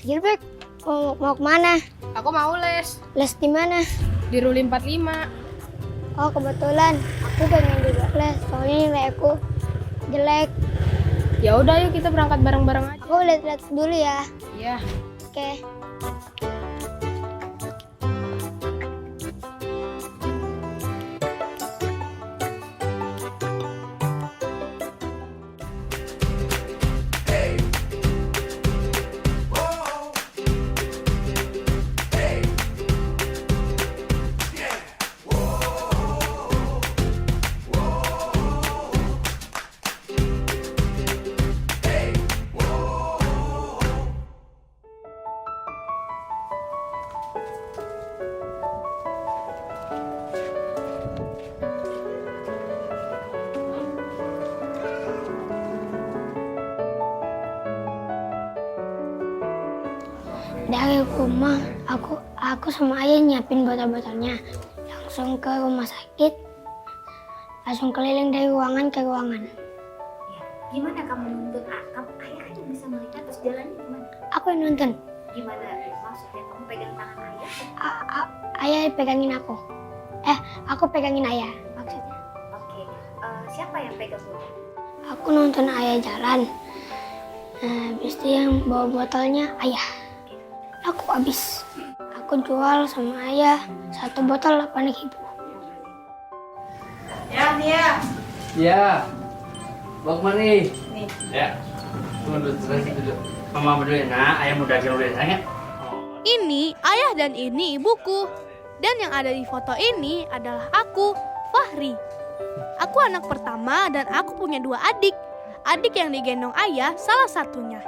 Gilbert, mau kemana? Aku mau les. Les di mana? Di Ruli 45. Oh, kebetulan aku pengen juga les, soalnya nilai aku jelek. Ya udah yuk kita berangkat bareng-bareng aja. Aku lihat-lihat dulu ya. Iya. Oke. Dari rumah, aku sama ayah nyiapin botol-botolnya. Langsung ke rumah sakit, langsung keliling dari ruangan ke ruangan. Ya, gimana kamu nuntut kamu? Ayah kan yang bisa melihat, terus jalannya gimana? Aku yang nonton. Gimana maksudnya kamu pegang tangan ayah? Ayah pegangin aku. Aku pegangin ayah maksudnya. Oke, siapa yang pegang botol? Aku nonton ayah jalan. Habis itu yang bawa botolnya ayah. Aku habis. Aku jual sama ayah 1 botol 8.000. Ya, Nia. Ya, mau kemana nih? Nih. Ya, tunggu dulu. Mama berdua ya, nak. Ayah mau daging dulu ya, sayang. Ini ayah dan ini ibuku. Dan yang ada di foto ini adalah aku, Fahri. Aku anak pertama dan aku punya 2 adik. Adik yang digendong ayah salah satunya.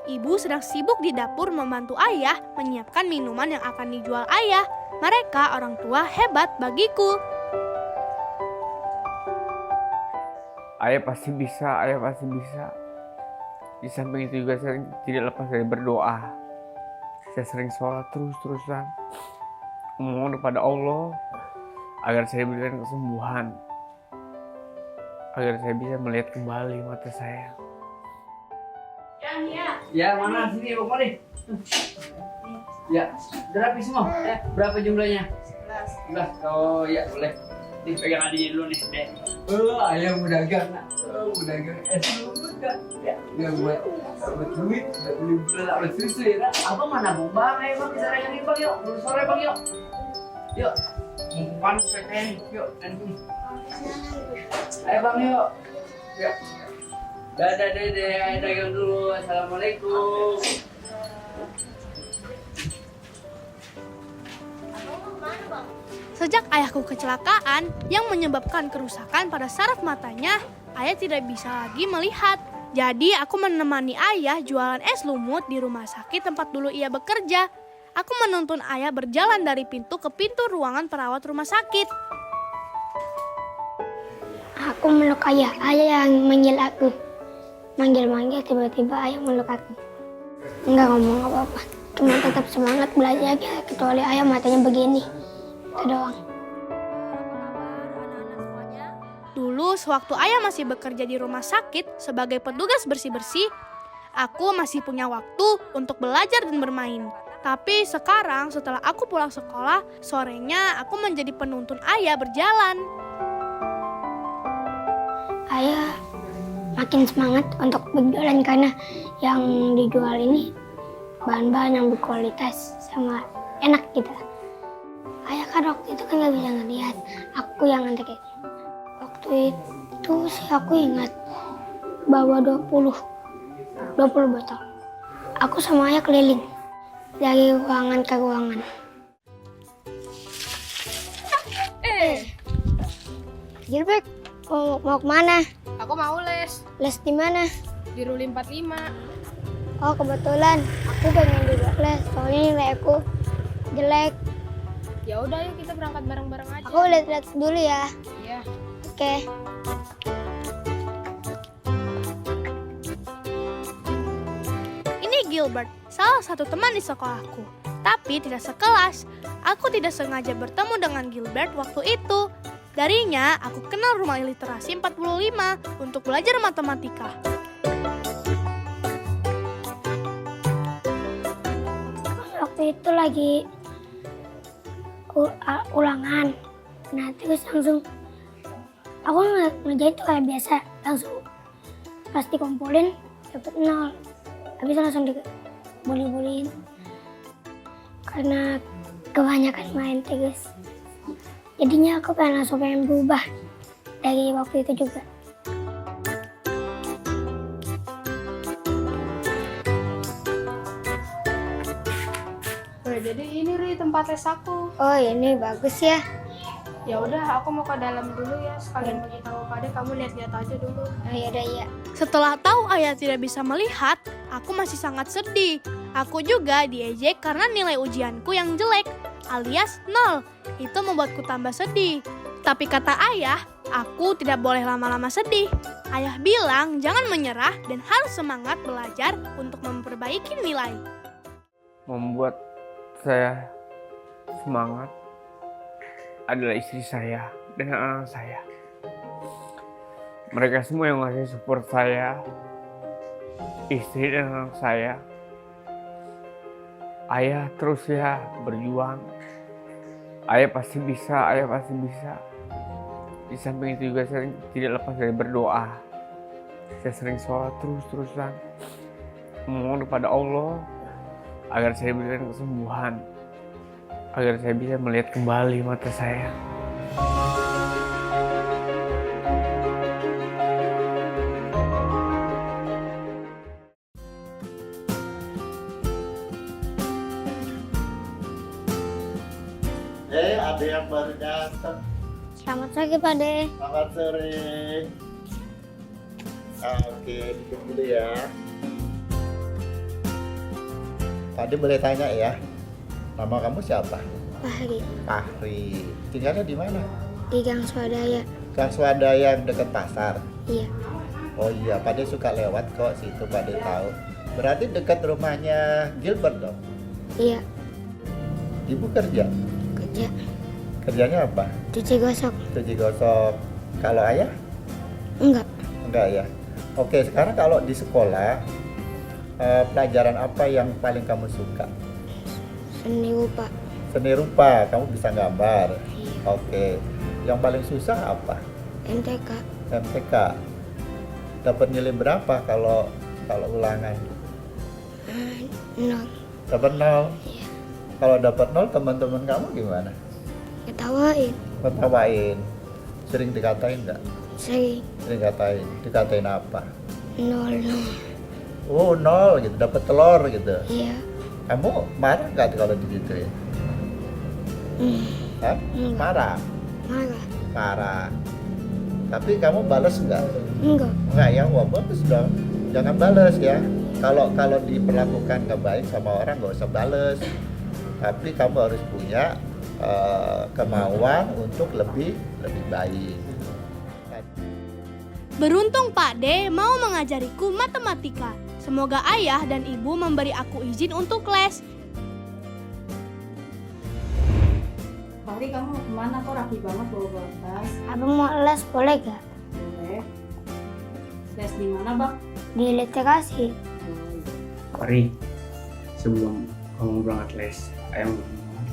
Ibu sedang sibuk di dapur membantu ayah menyiapkan minuman yang akan dijual ayah. Mereka orang tua hebat bagiku. Ayah pasti bisa, ayah pasti bisa. Di samping itu juga saya tidak lepas dari berdoa. Saya sering sholat terus-terusan. Memohon kepada Allah agar saya diberikan kesembuhan. Agar saya bisa melihat kembali mata saya. Ya, mana? Sini, mau kemana nih? Ya, udah rapi semua. Berapa jumlahnya? 11. Oh, ya boleh. Nih, pegang adiknya dulu nih, Dek. Ayah mau dagang, nak. Mau dagang es dulu, kan? Ya, nggak buat duit, nggak beli beras, beli susu ya, nak. Abang mana mau bang? Ayo bang, kita dagangin bang, yuk. Dulu sore bang, yuk. Yuk, mumpung panas kayak nih, yuk. Ayo bang, yuk. Yuk. Dadah dede, ayo dagang dulu. Assalamualaikum. Sejak ayahku kecelakaan yang menyebabkan kerusakan pada saraf matanya, ayah tidak bisa lagi melihat. Jadi aku menemani ayah jualan es lumut di rumah sakit tempat dulu ia bekerja. Aku menuntun ayah berjalan dari pintu ke pintu ruangan perawat rumah sakit. Aku meluk ayah yang manggil aku. Manggil-manggil tiba-tiba ayah meluk aku. Enggak ngomong apa-apa, cuma tetap semangat belajar aja, kecuali ayah matanya begini. Itu doang. Dulu sewaktu ayah masih bekerja di rumah sakit sebagai petugas bersih-bersih, aku masih punya waktu untuk belajar dan bermain. Tapi sekarang setelah aku pulang sekolah, sorenya aku menjadi penuntun ayah berjalan. Ayah makin semangat untuk berjualan karena yang dijual ini bahan-bahan yang berkualitas sama enak gitu. Ayah kan waktu itu kan gak bisa ngeliat, aku yang nganterin. Waktu itu sih aku ingat bawa 20 botol. Aku sama ayah keliling dari ruangan ke ruangan. Gilbert, mau kemana? Aku mau les. Les di mana? Di Ruli 45. Oh, kebetulan aku pengen juga les, soalnya nilai aku jelek. Ya udah yuk kita berangkat bareng-bareng aja. Aku lihat-lihat dulu ya. Iya. Oke. Ini Gilbert, salah satu teman di sekolahku. Tapi tidak sekelas. Aku tidak sengaja bertemu dengan Gilbert waktu itu. Darinya, aku kenal rumah literasi 45 untuk belajar matematika. waktu itu lagi ulangan. Nah terus langsung aku ngerjain tuh kayak biasa, langsung pas dikumpulin dapet 0. Habis langsung dibully-bullyin karena kebanyakan main terus. Jadinya aku langsung pengen berubah dari waktu itu juga. Jadi ini Ri tempat les aku. Oh ini bagus ya. Ya udah, aku mau ke dalam dulu ya. Sekalian bagi tahu Pade, kamu lihat-lihat aja dulu. Oh yaudah ya. Setelah tahu ayah tidak bisa melihat, aku masih sangat sedih. Aku juga diejek karena nilai ujianku yang jelek, alias 0. Itu membuatku tambah sedih. Tapi kata ayah, aku tidak boleh lama-lama sedih. Ayah bilang jangan menyerah dan harus semangat belajar untuk memperbaiki nilai. Membuat saya semangat adalah istri saya dan anak saya. Mereka semua yang ngasih support saya, istri dan anak saya. Ayah terus ya berjuang. Ayah pasti bisa, ayah pasti bisa. Di samping itu juga saya tidak lepas dari berdoa. Saya sering sholat terus-terusan, memohon kepada Allah agar saya diberikan kesembuhan, agar saya bisa melihat kembali mata saya. Ada yang baru datang. Selamat pagi Pak De. Selamat sore. Oke, duduk dulu ya. Tadi boleh tanya ya, nama kamu siapa? Fahri Fahri. Tinggalnya di mana? di Gang Swadaya. Gang Swadaya yang dekat pasar. Iya. Oh iya, Pak De suka lewat kok situ, Pak De tahu. Berarti dekat rumahnya Gilbert dong. Iya. Ibu kerja. Kerja Kerjanya apa? cuci gosok. Cuci gosok. Kalau ayah? Enggak. Enggak ya. Oke, sekarang kalau di sekolah pelajaran apa yang paling kamu suka? Seni rupa. Seni rupa, kamu bisa gambar. Iya. Oke. Yang paling susah apa? MTK. MTK. Dapat nilai berapa kalau ulangan? 0. Dapat 0. Iya. Kalau dapat 0, teman-teman kamu gimana? Ketawain. Ketawain. Sering dikatain enggak? Sering. Sering dikatain. Dikatain apa? 0. Oh, 0 gitu, dapat telur gitu. Iya. Kamu marah nggak kalau digituin? Hah? Enggak. Marah? Marah. Marah. Tapi kamu balas nggak? Enggak. Nggak ya, wah bagus dong. Jangan balas ya. Kalau diperlakukan nggak baik sama orang nggak usah balas. Tapi kamu harus punya kemauan untuk lebih baik. Beruntung Pak De mau mengajariku matematika. Semoga ayah dan ibu memberi aku izin untuk les. Fahri, kamu mau kemana? Kok rapi banget bawa tas? Abang mau les boleh gak? Boleh. Les di mana, Bang? Di literasi. Fahri, sebelum kamu berangkat les, ayah mau ngomong.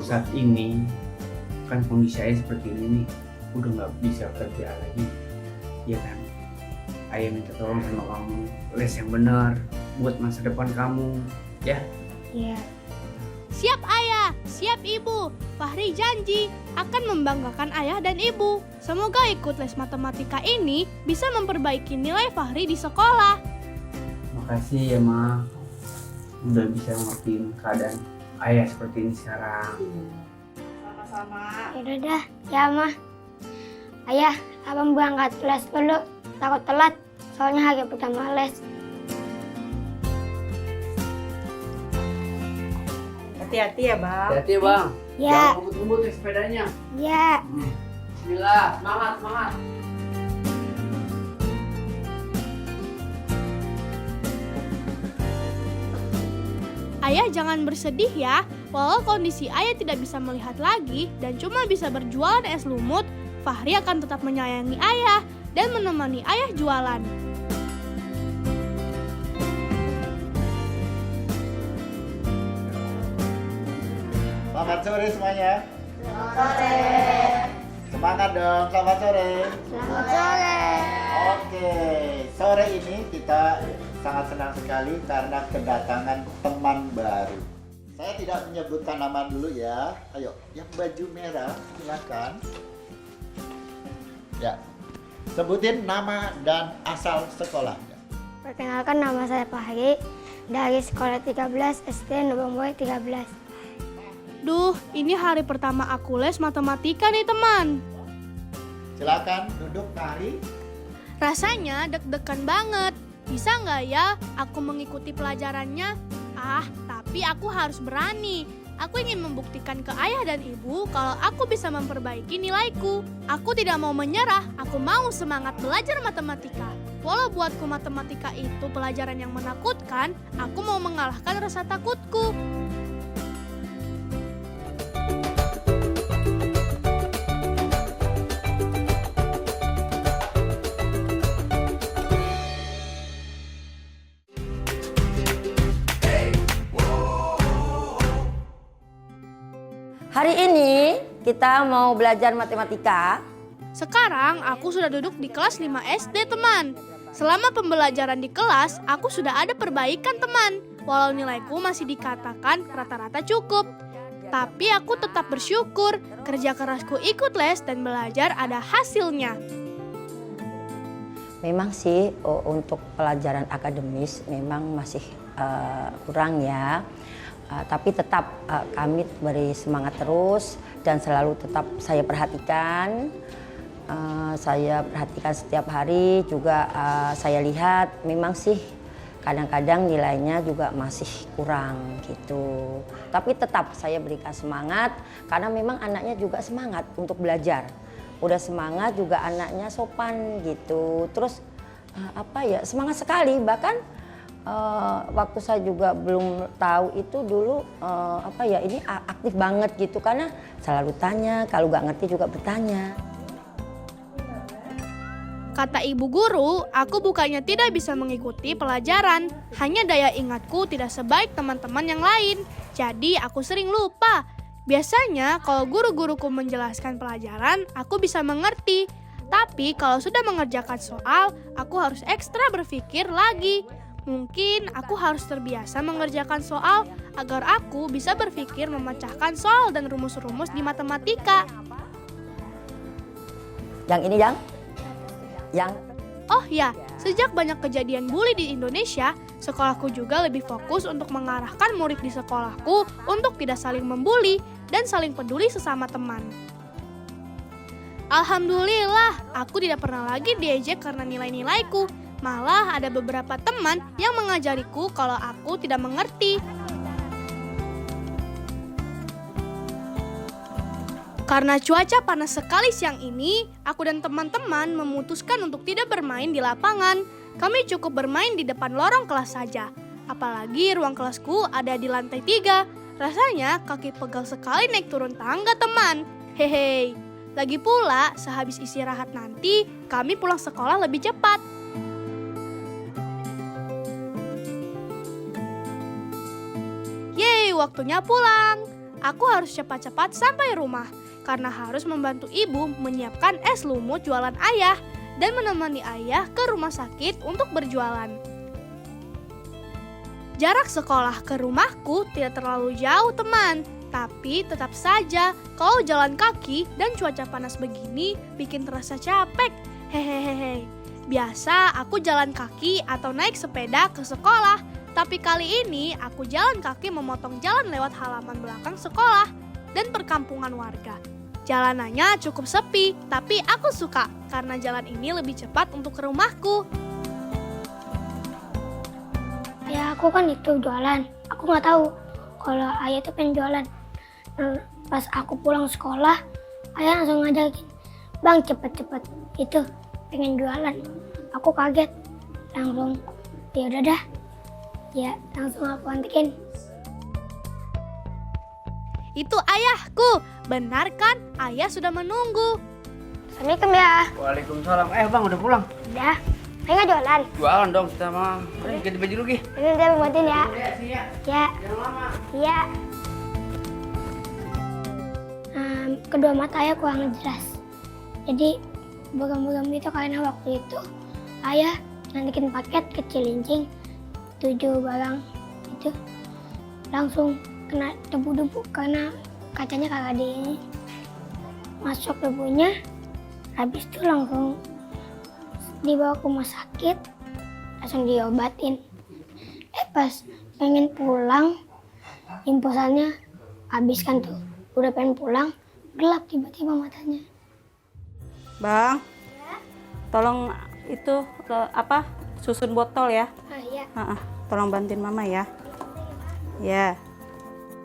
Saat ini kan kondisi ayah seperti ini nih, udah nggak bisa kerja lagi, ya kan? Ayah minta tolong sama kamu, les yang benar buat masa depan kamu, ya? Iya. Siap ayah, siap ibu. Fahri janji akan membanggakan ayah dan ibu. Semoga ikut les matematika ini bisa memperbaiki nilai Fahri di sekolah. Makasih ya Ma, udah bisa ngertiin keadaan ayah seperti ini sekarang. Sama-sama. Yaudah dah. Ya mah. Ayah, abang berangkat les dulu. Takut telat. Soalnya hari pertama les. Hati-hati ya, Bang. Hati-hati ya Bang, Ya. jangan ngebut-ngebut ya sepedanya. Ya. Bismillah, semangat. Ayah jangan bersedih ya. Walau kondisi ayah tidak bisa melihat lagi dan cuma bisa berjualan es lumut, Fahri akan tetap menyayangi ayah dan menemani ayah jualan. Selamat sore semuanya. Selamat sore. Semangat dong, selamat sore. Selamat sore. Oke, sore ini kita sangat senang sekali karena kedatangan teman baru. Saya tidak menyebutkan nama dulu ya. Ayo, yang baju merah silakan. Ya, sebutin nama dan asal sekolahnya. Perkenalkan, nama saya Fahri dari sekolah 13 SD Nubomboy 13. Duh, ini hari pertama aku les matematika nih teman. Silakan duduk, Fahri. Rasanya deg-degan banget. Bisa nggak ya aku mengikuti pelajarannya? Tapi aku harus berani. Aku ingin membuktikan ke ayah dan ibu kalau aku bisa memperbaiki nilaiku. Aku tidak mau menyerah, aku mau semangat belajar matematika. Walau buatku matematika itu pelajaran yang menakutkan, aku mau mengalahkan rasa takutku. Hari ini kita mau belajar matematika. Sekarang aku sudah duduk di kelas 5 SD teman. Selama pembelajaran di kelas, aku sudah ada perbaikan teman. Walau nilaiku masih dikatakan rata-rata cukup. Tapi aku tetap bersyukur kerja kerasku ikut les dan belajar ada hasilnya. Memang sih untuk pelajaran akademis memang masih kurang ya. Tapi tetap kami beri semangat terus dan selalu tetap saya perhatikan. Saya perhatikan setiap hari juga saya lihat memang sih kadang-kadang nilainya juga masih kurang gitu. Tapi tetap saya berikan semangat karena memang anaknya juga semangat untuk belajar. Udah semangat juga anaknya sopan gitu. Terus semangat sekali bahkan waktu saya juga belum tahu itu dulu ini aktif banget gitu karena selalu tanya, kalau nggak ngerti juga bertanya. Kata ibu guru, aku bukannya tidak bisa mengikuti pelajaran, hanya daya ingatku tidak sebaik teman-teman yang lain. Jadi aku sering lupa. Biasanya kalau guru-guruku menjelaskan pelajaran, aku bisa mengerti. Tapi kalau sudah mengerjakan soal, aku harus ekstra berpikir lagi. Mungkin aku harus terbiasa mengerjakan soal agar aku bisa berpikir memecahkan soal dan rumus-rumus di matematika. Yang ini yang Oh ya, sejak banyak kejadian bully di Indonesia, sekolahku juga lebih fokus untuk mengarahkan murid di sekolahku untuk tidak saling membuli dan saling peduli sesama teman. Alhamdulillah, aku tidak pernah lagi diejek karena nilai-nilaiku. Malah ada beberapa teman yang mengajariku kalau aku tidak mengerti. Karena cuaca panas sekali siang ini, aku dan teman-teman memutuskan untuk tidak bermain di lapangan. Kami cukup bermain di depan lorong kelas saja. Apalagi ruang kelasku ada di lantai 3. Rasanya kaki pegal sekali naik turun tangga teman. Hehe. Lagi pula, sehabis istirahat nanti, kami pulang sekolah lebih cepat. Yeay, waktunya pulang. Aku harus cepat-cepat sampai rumah karena harus membantu ibu menyiapkan es lumut jualan ayah dan menemani ayah ke rumah sakit untuk berjualan. Jarak sekolah ke rumahku tidak terlalu jauh teman, tapi tetap saja kalau jalan kaki dan cuaca panas begini bikin terasa capek. Hehehe. Biasa aku jalan kaki atau naik sepeda ke sekolah, tapi kali ini aku jalan kaki memotong jalan lewat halaman belakang sekolah dan perkampungan warga. Jalanannya cukup sepi, tapi aku suka karena jalan ini lebih cepat untuk ke rumahku. Ya aku kan itu jualan, aku nggak tahu kalau ayah itu pengen jualan. Pas aku pulang sekolah, ayah langsung ngajakin, "Bang, cepet-cepet itu pengen jualan." Aku kaget, langsung ya udah dah. Ya, langsung aku anterin. Itu ayahku, benar kan? Ayah sudah menunggu. Assalamualaikum ya. Waalaikumsalam. Bang udah pulang? Udah, saya nggak jualan. Jualan dong kita mah. Ayo ganti baju dulu Gi. Ini udah bantuin ya. Ya, sini ya. Ya, Jangan lama. iya. kedua mata ayah kurang jelas. Jadi buram-buram itu karena waktu itu ayah nganterin paket ke Cilincing 7 barang itu langsung kena debu-debu karena kacanya kagak di masuk debunya. Habis itu langsung dibawa ke rumah sakit, langsung diobatin. Pas pengen pulang, impusannya habis kan tuh. Udah pengen pulang, gelap tiba-tiba matanya. Bang, tolong itu susun botol ya. Iya. Tolong bantuin mama ya. Ya.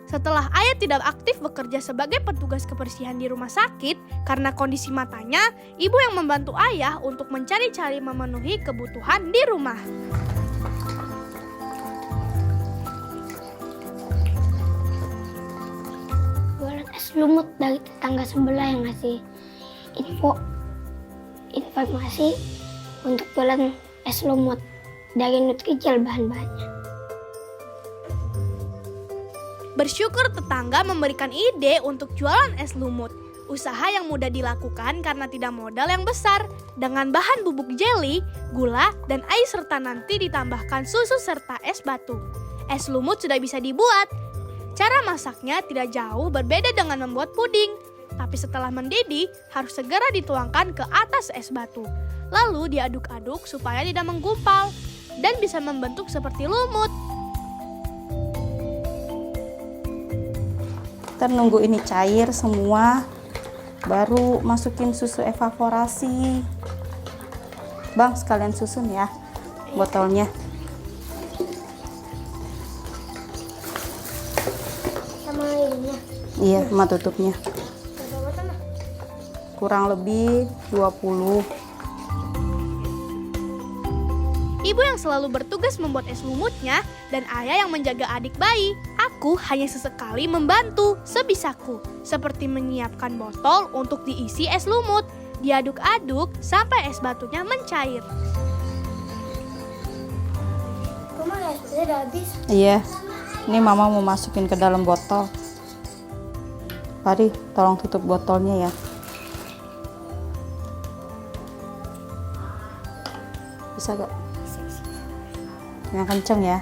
Setelah ayah tidak aktif bekerja sebagai petugas kebersihan di rumah sakit karena kondisi matanya, ibu yang membantu ayah untuk mencari-cari memenuhi kebutuhan di rumah. Jualan es lumut dari tetangga sebelah yang ngasih informasi untuk jualan es lumut dari Nutrijel bahan-bahannya. Bersyukur tetangga memberikan ide untuk jualan es lumut. Usaha yang mudah dilakukan karena tidak modal yang besar. Dengan bahan bubuk jeli, gula, dan air serta nanti ditambahkan susu serta es batu. Es lumut sudah bisa dibuat. Cara masaknya tidak jauh berbeda dengan membuat puding. Tapi setelah mendidih, harus segera dituangkan ke atas es batu. Lalu diaduk-aduk supaya tidak menggumpal dan bisa membentuk seperti lumut. Ntar nunggu ini cair semua, baru masukin susu evaporasi. Bang, sekalian susun ya botolnya. Sama ininya. Iya, sama tutupnya. Kurang lebih 20. Ibu yang selalu bertugas membuat es lumutnya dan ayah yang menjaga adik bayi. Aku hanya sesekali membantu sebisaku, seperti menyiapkan botol untuk diisi es lumut, diaduk-aduk sampai es batunya mencair. Rumah es udah habis. Iya, ini mama mau masukin ke dalam botol. Pari, tolong tutup botolnya ya. Bisa gak? Yang kenceng ya.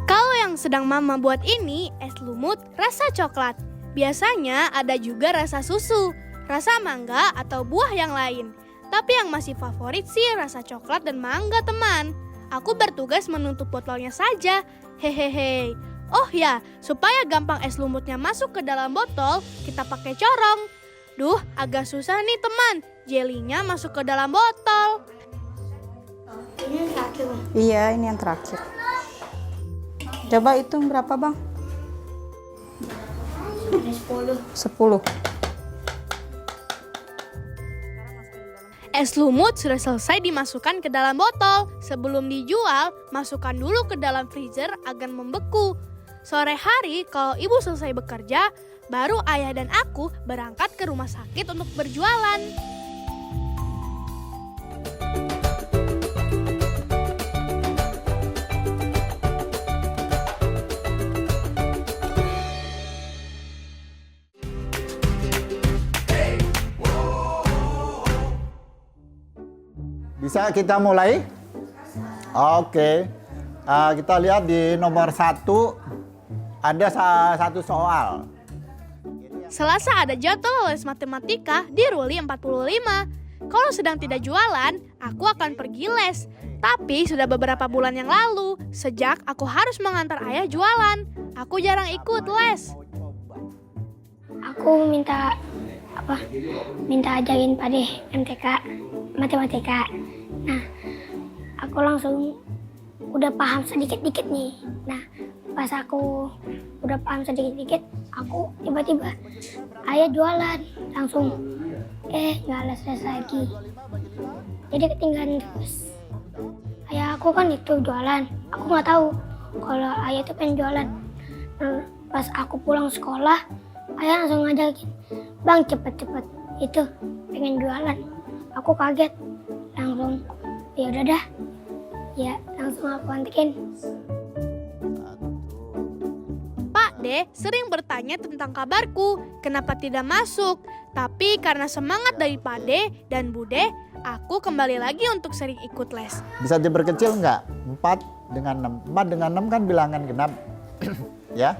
Kalau yang sedang mama buat ini es lumut rasa coklat. Biasanya ada juga rasa susu, rasa mangga atau buah yang lain. Tapi yang masih favorit sih rasa coklat dan mangga teman. Aku bertugas menutup botolnya saja. Hehehe. Oh ya, supaya gampang es lumutnya masuk ke dalam botol, kita pakai corong. Duh, agak susah nih teman. Jelinya masuk ke dalam botol. Ini yang terakhir. Iya, ini yang terakhir. Coba hitung berapa bang? Ada 10. 10. Es lumut sudah selesai dimasukkan ke dalam botol. Sebelum dijual, masukkan dulu ke dalam freezer agar membeku. Sore hari, kalau ibu selesai bekerja, baru ayah dan aku berangkat ke rumah sakit untuk berjualan. Bisa kita mulai? Oke. Kita lihat di nomor 1 ada satu soal. Selasa ada jadwal les matematika di Ruli 45. Kalau sedang tidak jualan, aku akan pergi les. Tapi sudah beberapa bulan yang lalu, sejak aku harus mengantar ayah jualan, aku jarang ikut les. Aku minta ajarin Pak De MTK matematika. Nah, aku langsung udah paham sedikit-dikit nih. Nah, pas aku udah paham sedikit-dikit, aku tiba-tiba ayah jualan langsung. Nggak les lagi. Jadi ketinggalan terus. Ayah aku kan itu jualan. Aku nggak tahu kalau ayah itu pengen jualan. Nah, pas aku pulang sekolah, ayah langsung ngajakin, "Bang, cepet-cepet itu pengen jualan. Aku kaget, langsung ya udah dah, ya langsung aku anterin. Pak D sering bertanya tentang kabarku, kenapa tidak masuk. Tapi karena semangat dari Pak D dan Bude, aku kembali lagi untuk sering ikut les. Bisa diperkecil nggak? 4 dengan 6. 4 dengan 6 kan bilangan genap. Ya.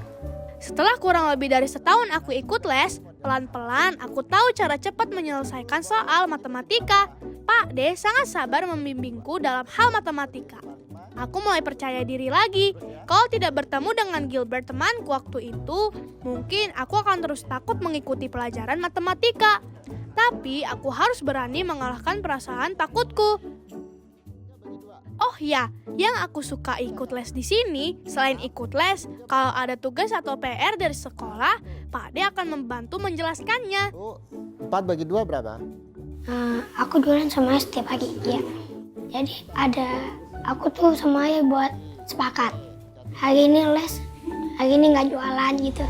Setelah kurang lebih dari setahun aku ikut les, pelan-pelan aku tahu cara cepat menyelesaikan soal matematika. Pak D sangat sabar membimbingku dalam hal matematika. Aku mulai percaya diri lagi. Kalau tidak bertemu dengan Gilbert temanku waktu itu, mungkin aku akan terus takut mengikuti pelajaran matematika. Tapi aku harus berani mengalahkan perasaan takutku. Oh ya, yang aku suka ikut les di sini, selain ikut les, kalau ada tugas atau PR dari sekolah, Pak D akan membantu menjelaskannya. 4 bagi 2 berapa? Aku jualan sama ayah setiap pagi, ya. Jadi aku tuh sama ayah buat sepakat. Hari ini les, hari ini nggak jualan gitu.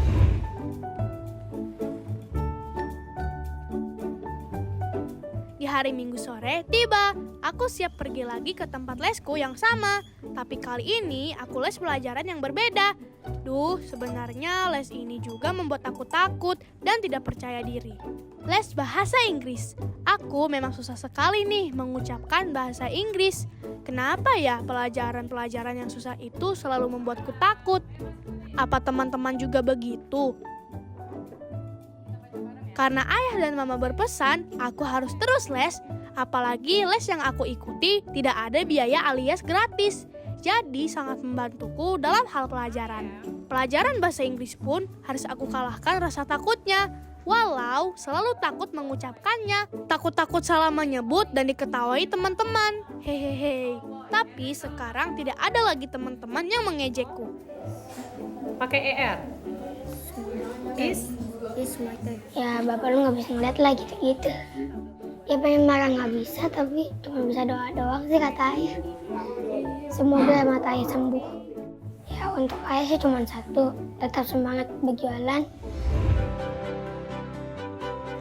Di hari Minggu sore tiba, aku siap pergi lagi ke tempat lesku yang sama. Tapi kali ini aku les pelajaran yang berbeda. Duh, sebenarnya les ini juga membuat aku takut dan tidak percaya diri. Les bahasa Inggris. Aku memang susah sekali nih mengucapkan bahasa Inggris. Kenapa ya pelajaran-pelajaran yang susah itu selalu membuatku takut? Apa teman-teman juga begitu? Karena ayah dan mama berpesan, aku harus terus les. Apalagi les yang aku ikuti tidak ada biaya alias gratis. Jadi sangat membantuku dalam hal pelajaran. Pelajaran bahasa Inggris pun harus aku kalahkan rasa takutnya. Walau selalu takut mengucapkannya. Takut-takut salah menyebut dan diketahui teman-teman. Hehehe. Tapi sekarang tidak ada lagi teman-teman yang mengejekku. Pakai ER. Is Ya bapak lu nggak bisa ngeliat lah gitu-gitu. Ya pengen marah nggak bisa, tapi cuma bisa doa doang sih kata ayah. Semoga mata ayah sembuh. Ya untuk ayah sih cuma satu, tetap semangat berjualan.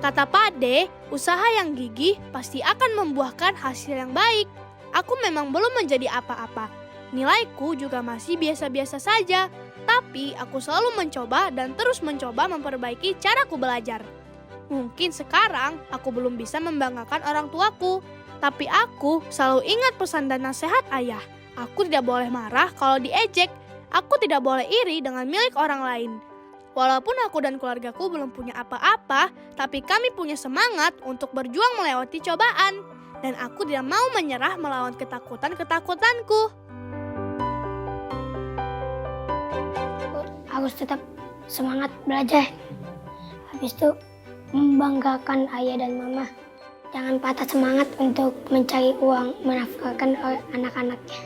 Kata Pak D, usaha yang gigih pasti akan membuahkan hasil yang baik. Aku memang belum menjadi apa-apa. Nilaiku juga masih biasa-biasa saja. Tapi aku selalu mencoba dan terus mencoba memperbaiki caraku belajar. Mungkin sekarang aku belum bisa membanggakan orang tuaku. Tapi aku selalu ingat pesan dan nasihat ayah. Aku tidak boleh marah kalau diejek. Aku tidak boleh iri dengan milik orang lain. Walaupun aku dan keluargaku belum punya apa-apa, tapi kami punya semangat untuk berjuang melewati cobaan. Dan aku tidak mau menyerah melawan ketakutan-ketakutanku. Harus tetap semangat belajar. Habis itu membanggakan ayah dan mama. Jangan patah semangat untuk mencari uang menafkahkan anak-anaknya.